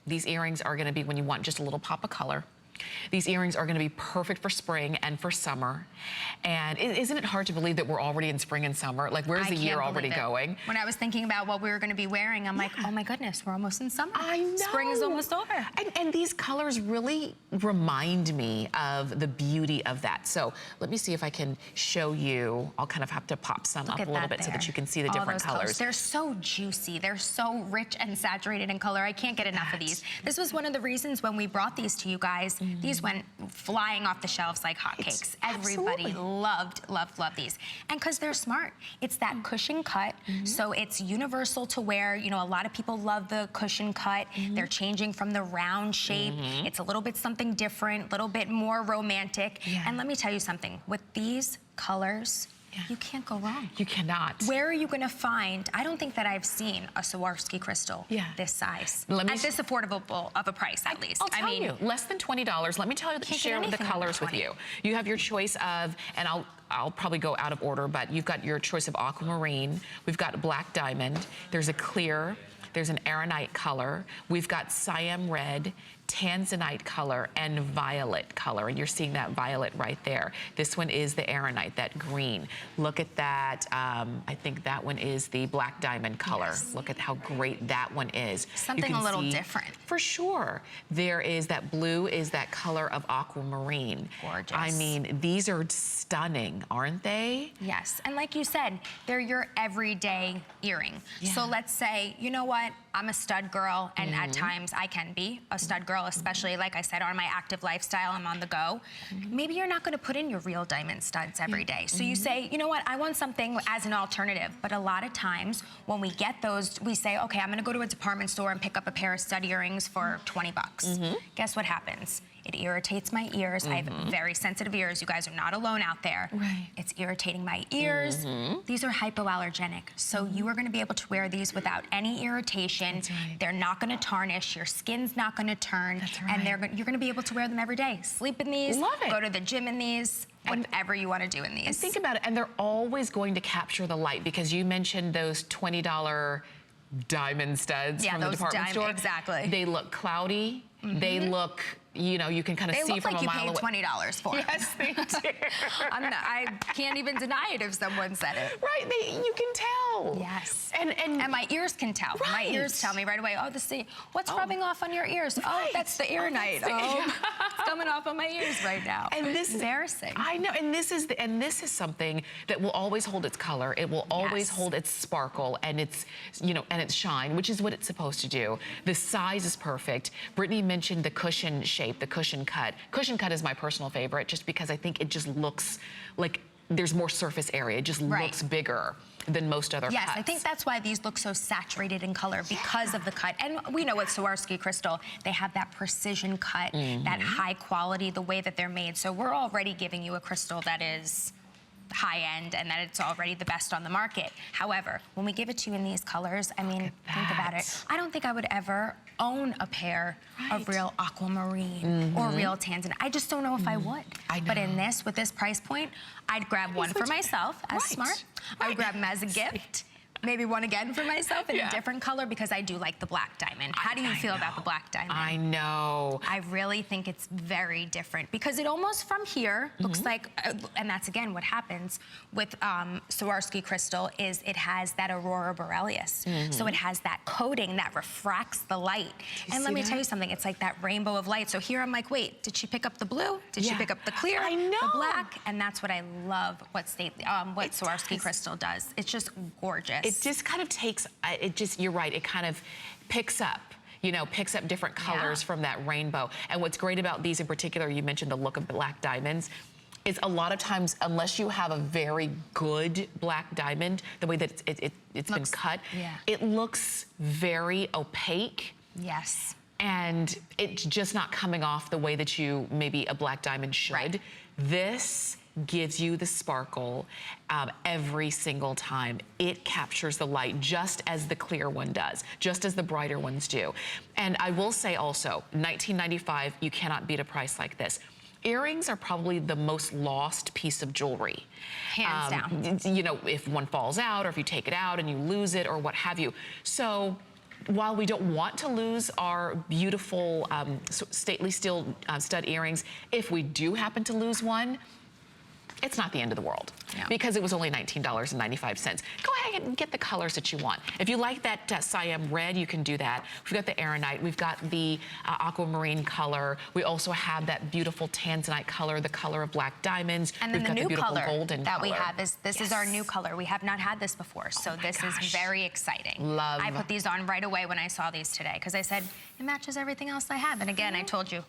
these earrings are gonna be when you want just a little pop of color. These earrings are gonna be perfect for spring and for summer. And isn't it hard to believe that we're already in spring and summer? Like, where's the year already going? When I was thinking about what we were gonna be wearing, I'm like, oh my goodness, we're almost in summer. I know. Spring is almost over. And these colors really remind me of the beauty of that. So let me see if I can show you. I'll kind of have to pop some up a little bit so that you can see the different colors. They're so juicy. They're so rich and saturated in color. I can't get enough of these. This was one of the reasons when we brought these to you guys, these went flying off the shelves like hotcakes. Everybody loved these. And because they're smart. It's that cushion cut, so it's universal to wear. You know, a lot of people love the cushion cut. They're changing from the round shape. It's a little bit something different, a little bit more romantic. And let me tell you something, with these colors, you can't go wrong. You cannot. Where are you gonna find, I don't think that I've seen a Swarovski crystal this size. At this affordable of a price, at least. I'll tell you, less than $20. Let me tell you, share the colors with you. You have your choice of, and I'll probably go out of order, but you've got your choice of aquamarine. We've got black diamond. There's a clear. There's an aronite color. We've got cyan red, tanzanite color, and violet color. And you're seeing that violet right there. This one is the aronite, that green. Look at that. I think that one is the black diamond color. Look at how great that one is. Something a little different. For sure. There is that blue, is that color of aquamarine. Gorgeous. I mean, these are stunning, aren't they? Yes, and like you said, they're your everyday earring. So let's say, you know what, I'm a stud girl, and at times I can be a stud girl, especially, like I said, on my active lifestyle, I'm on the go. Maybe you're not gonna put in your real diamond studs every day. So you say, you know what, I want something as an alternative. But a lot of times, when we get those, we say, okay, I'm gonna go to a department store and pick up a pair of stud earrings for 20 bucks. Guess what happens? It irritates my ears. I have very sensitive ears. You guys are not alone out there. It's irritating my ears. These are hypoallergenic. So you are gonna be able to wear these without any irritation. They're not gonna tarnish. Your skin's not gonna turn. And you're gonna be able to wear them every day. Sleep in these, go to the gym in these, whatever you wanna do in these. And think about it, and they're always going to capture the light, because you mentioned those $20 diamond studs from the department store. Exactly. They look cloudy. They look, you know, you can kind of see from a mile away. They look like you paid $20 for them. Yes, they do. I can't even deny it if someone said it. Right, you can tell. Yes. And my ears can tell. My ears tell me right away, oh, what's rubbing off on your ears? Oh, that's the aronite. It's coming off on my ears right now. And this is embarrassing. I know, and this is something that will always hold its color. It will always hold its sparkle and its, you know, and its shine, which is what it's supposed to do. The size is perfect. Brittany mentioned the cushion shape, the cushion cut. Cushion cut is my personal favorite, just because I think it just looks like there's more surface area. It just looks bigger than most other cuts. Yes, I think that's why these look so saturated in color, because of the cut. And we know with Swarovski crystal, they have that precision cut, that high quality, the way that they're made. So we're already giving you a crystal that is high end and that it's already the best on the market. However, when we give it to you in these colors, I mean, think about it. I don't think I would ever own a pair of real aquamarine or real tanzanite. I just don't know if I would. But in this, with this price point, I'd grab one for myself as smart. I would grab them as a gift. Maybe one again for myself in a different color, because I do like the black diamond. How do you feel about the black diamond? I know. I really think it's very different, because it almost from here looks like, and that's again what happens with Swarovski crystal, is it has that aurora borealis. So it has that coating that refracts the light. And let me tell you something, it's like that rainbow of light. So here I'm like, wait, did she pick up the blue? Did she pick up the clear? I know. The black? And that's what I love what Swarovski crystal does. It's just gorgeous. It just kind of takes, you're right, it kind of picks up, you know, picks up different colors from that rainbow. And what's great about these in particular, you mentioned the look of black diamonds, is a lot of times, unless you have a very good black diamond, the way that it's been cut, it looks very opaque. Yes. And it's just not coming off the way that maybe a black diamond should. This gives you the sparkle every single time. It captures the light just as the clear one does, just as the brighter ones do. And I will say also, $19.95, you cannot beat a price like this. Earrings are probably the most lost piece of jewelry. Hands down. You know, if one falls out, or if you take it out and you lose it, or what have you. So while we don't want to lose our beautiful stately steel stud earrings, if we do happen to lose one, it's not the end of the world, because it was only $19.95. Go ahead and get the colors that you want. If you like that Siam red, you can do that. We've got the Aeronite, we've got the aquamarine color. We also have that beautiful tanzanite color, the color of black diamonds. And then we've got the new color golden that we color. have is, this is our new color. We have not had this before, so this is very exciting. Love. I put these on right away when I saw these today, because I said, it matches everything else I have. And again, I told you,